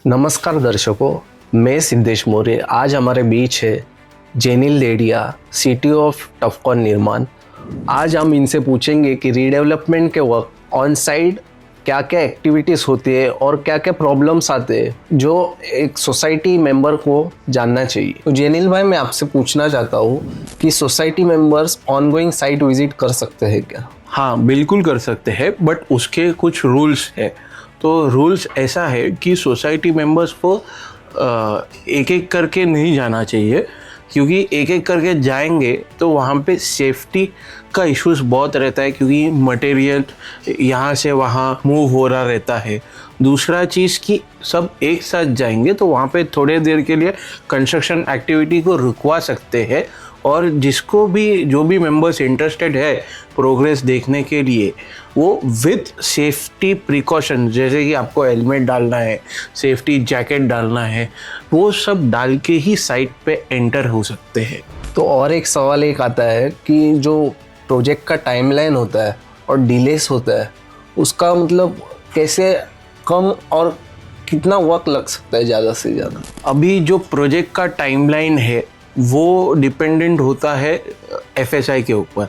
नमस्कार दर्शकों, मैं सिद्धेश मौर्य। आज हमारे बीच है जेनिल डेडिया, सीटीओ ऑफ टफकॉन निर्माण। आज हम इनसे पूछेंगे कि रीडेवलपमेंट के वक्त ऑन साइट क्या क्या एक्टिविटीज़ होती है और क्या क्या प्रॉब्लम्स आते हैं जो एक सोसाइटी मेंबर को जानना चाहिए। तो जेनिल भाई, मैं आपसे पूछना चाहता हूँ कि society members ongoing site visit कर सकते हैं क्या? हाँ, बिल्कुल कर सकते हैं, बट उसके कुछ रूल्स है। तो रूल्स ऐसा है कि सोसाइटी मेंबर्स को एक एक करके नहीं जाना चाहिए, क्योंकि एक एक करके जाएंगे तो वहाँ पे सेफ्टी का इश्यूज बहुत रहता है, क्योंकि मटेरियल यहाँ से वहाँ मूव हो रहा रहता है। दूसरा चीज़ कि सब एक साथ जाएंगे तो वहाँ पे थोड़े देर के लिए कंस्ट्रक्शन एक्टिविटी को रुकवा सकते हैं, और जिसको भी जो भी मेंबर्स इंटरेस्टेड है प्रोग्रेस देखने के लिए, वो विथ सेफ्टी प्रिकॉशन, जैसे कि आपको हेलमेट डालना है, सेफ्टी जैकेट डालना है, वो सब डाल के ही साइट पे एंटर हो सकते हैं। तो और एक सवाल एक आता है कि जो प्रोजेक्ट का टाइमलाइन होता है और डिलेस होता है, उसका मतलब कैसे कम और कितना वक्त लग सकता है ज़्यादा से ज़्यादा? अभी जो प्रोजेक्ट का टाइमलाइन है वो डिपेंडेंट होता है एफएसआई के ऊपर।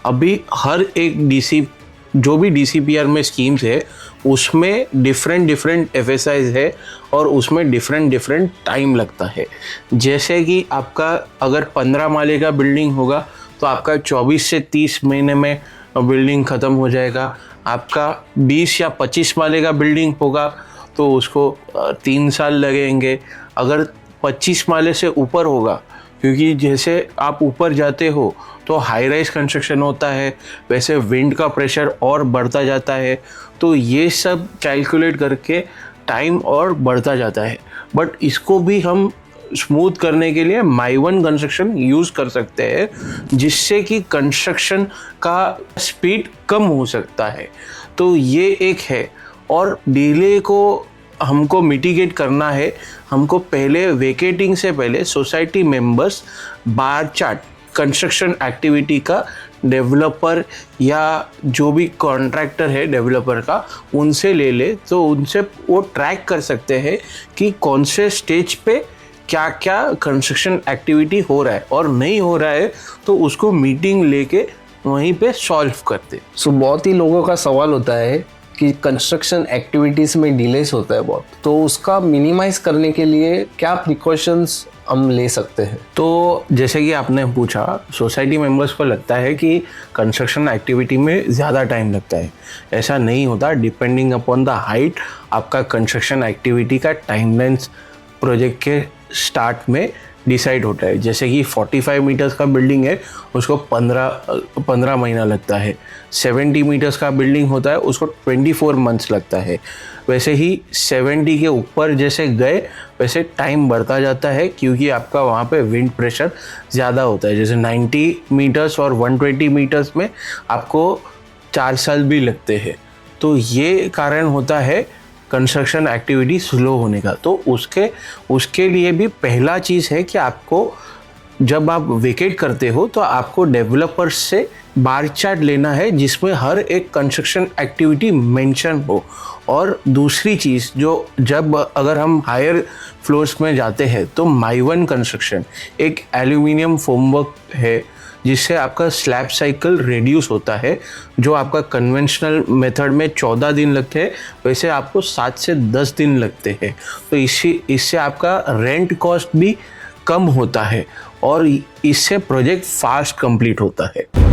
अभी हर एक जो भी डीसीपीआर में स्कीम्स है उसमें डिफरेंट एफएसआईज है, और उसमें डिफरेंट टाइम लगता है। जैसे कि आपका अगर 15 माले का बिल्डिंग होगा तो आपका 24 से 30 महीने में बिल्डिंग ख़त्म हो जाएगा। आपका 20 या 25 माले का बिल्डिंग होगा तो उसको 3 साल लगेंगे। अगर 25 माले से ऊपर होगा, क्योंकि जैसे आप ऊपर जाते हो तो हाई राइज कंस्ट्रक्शन होता है, वैसे विंड का प्रेशर और बढ़ता जाता है, तो ये सब कैलकुलेट करके टाइम और बढ़ता जाता है। बट इसको भी हम स्मूथ करने के लिए माई-वन कंस्ट्रक्शन यूज़ कर सकते हैं, जिससे कि कंस्ट्रक्शन का स्पीड कम हो सकता है। तो ये एक है। और डिले को हमको मिटिगेट करना है। हमको पहले वेकेटिंग से पहले society members bar chart construction activity का डेवलपर या जो भी कॉन्ट्रैक्टर है डेवलपर का, उनसे ले ले, तो उनसे वो ट्रैक कर सकते हैं कि कौन से स्टेज पे क्या क्या कंस्ट्रक्शन एक्टिविटी हो रहा है, और नहीं हो रहा है तो उसको मीटिंग लेके वहीं पे सॉल्व करते। सो बहुत ही लोगों का सवाल होता है कि कंस्ट्रक्शन एक्टिविटीज़ में डिलेस होता है बहुत, तो उसका मिनिमाइज करने के लिए क्या प्रिकॉशंस हम ले सकते हैं? तो जैसे कि आपने पूछा, सोसाइटी मेंबर्स को लगता है कि कंस्ट्रक्शन एक्टिविटी में ज़्यादा टाइम लगता है। ऐसा नहीं होता। डिपेंडिंग अपॉन द हाइट आपका कंस्ट्रक्शन एक्टिविटी का टाइमलाइन प्रोजेक्ट के स्टार्ट में डिसाइड होता है। जैसे कि 45 मीटर्स का बिल्डिंग है, उसको 15 महीना लगता है। 70 मीटर्स का बिल्डिंग होता है, उसको 24 मंथ्स लगता है। वैसे ही 70 के ऊपर जैसे गए वैसे टाइम बढ़ता जाता है, क्योंकि आपका वहाँ पे विंड प्रेशर ज़्यादा होता है। जैसे 90 मीटर्स और 120 मीटर्स में आपको 4 साल भी लगते हैं। तो ये कारण होता है कंस्ट्रक्शन एक्टिविटी स्लो होने का। तो उसके लिए भी पहला चीज़ है कि आपको जब आप वेकेट करते हो तो आपको डेवलपर्स से बार चार्ट लेना है, जिसमें हर एक कंस्ट्रक्शन एक्टिविटी मेंशन हो। और दूसरी चीज़, जो जब अगर हम हायर फ्लोर्स में जाते हैं तो माई-वन कंस्ट्रक्शन एक एल्यूमिनियम फोमवर्क है, जिससे आपका स्लैब साइकिल रिड्यूस होता है। जो आपका कन्वेंशनल मेथड में 14 दिन लगते हैं, वैसे आपको 7 से 10 दिन लगते हैं। तो इससे आपका रेंट कॉस्ट भी कम होता है, और इससे प्रोजेक्ट फास्ट कंप्लीट होता है।